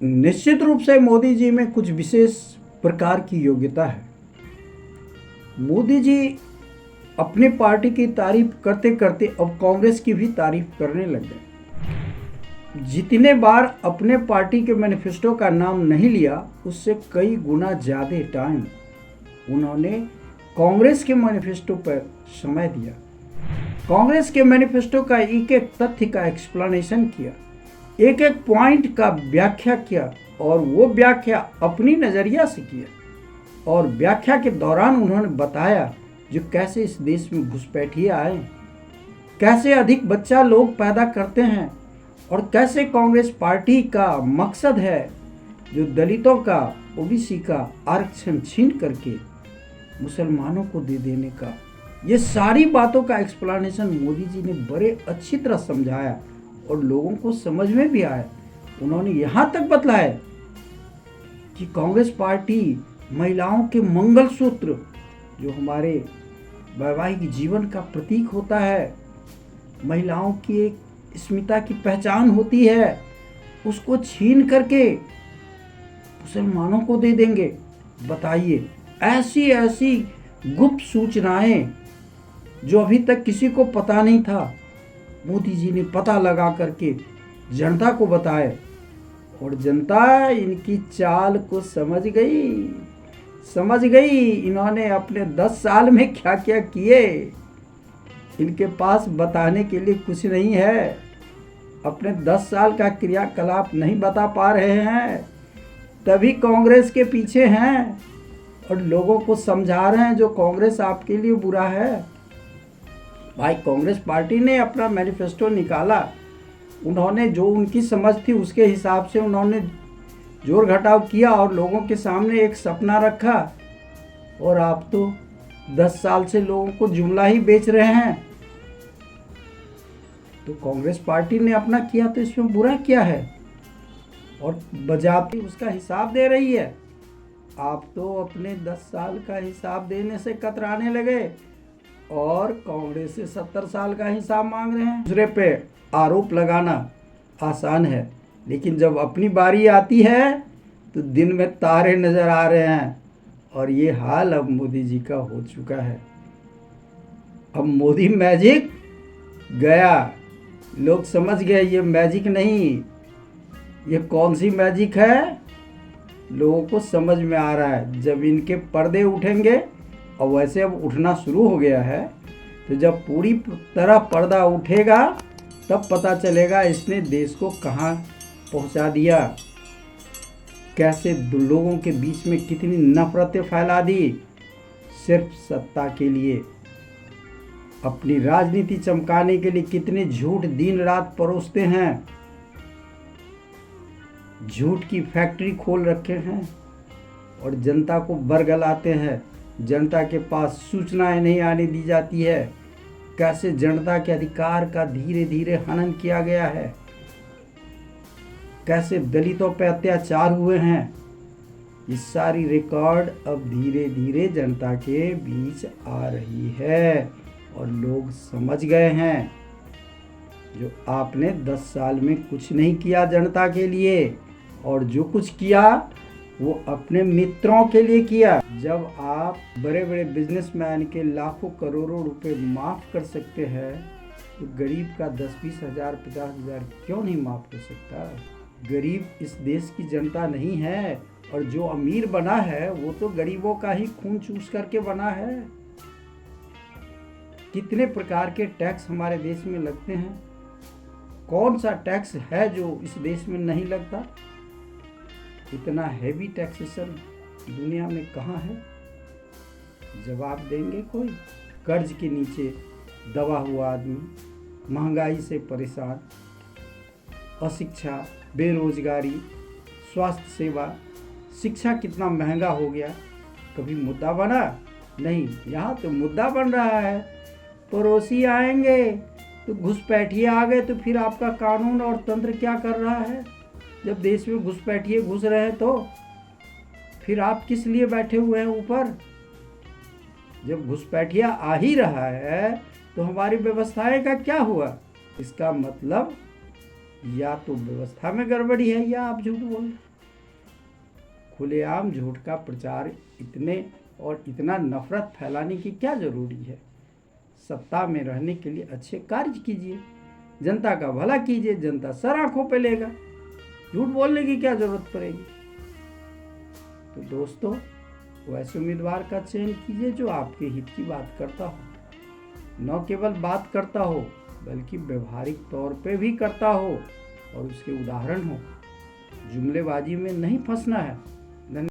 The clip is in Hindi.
निश्चित रूप से मोदी जी में कुछ विशेष प्रकार की योग्यता है। मोदी जी अपनी पार्टी की तारीफ करते करते अब कांग्रेस की भी तारीफ करने लग गए। जितने बार अपने पार्टी के मैनिफेस्टो का नाम नहीं लिया, उससे कई गुना ज़्यादा टाइम उन्होंने कांग्रेस के मैनिफेस्टो पर समय दिया। कांग्रेस के मैनिफेस्टो का एक एक तथ्य का एक्सप्लेनेशन किया, एक एक पॉइंट का व्याख्या किया, और वो व्याख्या अपनी नज़रिया से किया। और व्याख्या के दौरान उन्होंने बताया जो कैसे इस देश में घुसपैठिए आए, कैसे अधिक बच्चा लोग पैदा करते हैं, और कैसे कांग्रेस पार्टी का मकसद है जो दलितों का, ओबीसी का आरक्षण छीन करके मुसलमानों को दे देने का। ये सारी बातों का एक्सप्लेनेशन मोदी जी ने बड़े अच्छी तरह समझाया और लोगों को समझ में भी आया। उन्होंने यहाँ तक बतलाया कि कांग्रेस पार्टी महिलाओं के मंगलसूत्र, जो हमारे वैवाहिक जीवन का प्रतीक होता है, महिलाओं की एक अस्मिता की पहचान होती है, उसको छीन करके मुसलमानों को दे देंगे। बताइए, ऐसी ऐसी गुप्त सूचनाएं जो अभी तक किसी को पता नहीं था, मोदी जी ने पता लगा करके जनता को बताए, और जनता इनकी चाल को समझ गई। इन्होंने अपने 10 साल में क्या क्या किए, इनके पास बताने के लिए कुछ नहीं है। अपने 10 साल का क्रियाकलाप नहीं बता पा रहे हैं, तभी कांग्रेस के पीछे हैं और लोगों को समझा रहे हैं जो कांग्रेस आपके लिए बुरा है। भाई, कांग्रेस पार्टी ने अपना मैनिफेस्टो निकाला, उन्होंने जो उनकी समझ थी उसके हिसाब से उन्होंने जोड़ घटाव किया और लोगों के सामने एक सपना रखा, और आप तो 10 साल से लोगों को जुमला ही बेच रहे हैं। तो कांग्रेस पार्टी ने अपना किया तो इसमें बुरा क्या है, और बजाबती उसका हिसाब दे रही है। आप तो अपने 10 साल का हिसाब देने से कतराने लगे और कांग्रेस से 70 साल का हिसाब मांग रहे हैं। दूसरे पे आरोप लगाना आसान है, लेकिन जब अपनी बारी आती है तो दिन में तारे नजर आ रहे हैं, और ये हाल अब मोदी जी का हो चुका है। अब मोदी मैजिक गया, लोग समझ गए ये मैजिक नहीं, ये कौन सी मैजिक है, लोगों को समझ में आ रहा है। जब इनके पर्दे उठेंगे, और वैसे अब उठना शुरू हो गया है, तो जब पूरी तरह पर्दा उठेगा तब पता चलेगा इसने देश को कहाँ पहुँचा दिया, कैसे लोगों के बीच में कितनी नफरतें फैला दी सिर्फ सत्ता के लिए, अपनी राजनीति चमकाने के लिए कितने झूठ दिन रात परोसते हैं, झूठ की फैक्ट्री खोल रखे हैं और जनता को बरगलाते हैं। जनता के पास सूचनाएं नहीं आने दी जाती है, कैसे जनता के अधिकार का धीरे धीरे हनन किया गया है, कैसे दलितों पर अत्याचार हुए हैं। ये सारी रिकॉर्ड अब धीरे धीरे जनता के बीच आ रही है और लोग समझ गए हैं जो आपने 10 साल में कुछ नहीं किया जनता के लिए, और जो कुछ किया वो अपने मित्रों के लिए किया। जब आप बड़े बड़े बिजनेसमैन के लाखों करोड़ों रुपए माफ़ कर सकते हैं, तो गरीब का 10-20 हज़ार 50 हज़ार क्यों नहीं माफ़ कर सकता। गरीब इस देश की जनता नहीं है, और जो अमीर बना है वो तो गरीबों का ही खून चूस करके बना है। कितने प्रकार के टैक्स हमारे देश में लगते हैं, कौन सा टैक्स है जो इस देश में नहीं लगता। इतना हैवी टैक्सेशन दुनिया में कहाँ है, जवाब देंगे कोई। कर्ज के नीचे दबा हुआ आदमी, महंगाई से परेशान, अशिक्षा, बेरोजगारी, स्वास्थ्य सेवा, शिक्षा कितना महंगा हो गया, कभी मुद्दा बना नहीं। यहाँ तो मुद्दा बन रहा है, पड़ोसी आएंगे तो घुसपैठिए आ गए, तो फिर आपका कानून और तंत्र क्या कर रहा है। जब देश में घुसपैठिए घुस रहे हैं तो फिर आप किस लिए बैठे हुए हैं ऊपर। जब घुसपैठिया आ ही रहा है तो हमारी व्यवस्थाएं का क्या हुआ। इसका मतलब या तो व्यवस्था में गड़बड़ी है या आप झूठ बोल रहे हैं। खुलेआम झूठ का प्रचार इतने और इतना नफरत फैलाने की क्या ज़रूरी है। सत्ता में रहने के लिए अच्छे कार्य कीजिए, जनता का भला कीजिए, जनता सर आंखों पे लेगा, झूठ बोलने की क्या जरूरत पड़ेगी। तो दोस्तों, वैसे उम्मीदवार का चयन कीजिए जो आपके हित की बात करता हो, न केवल बात करता हो बल्कि व्यवहारिक तौर पे भी करता हो और उसके उदाहरण हो। जुमलेबाजी में नहीं फंसना है,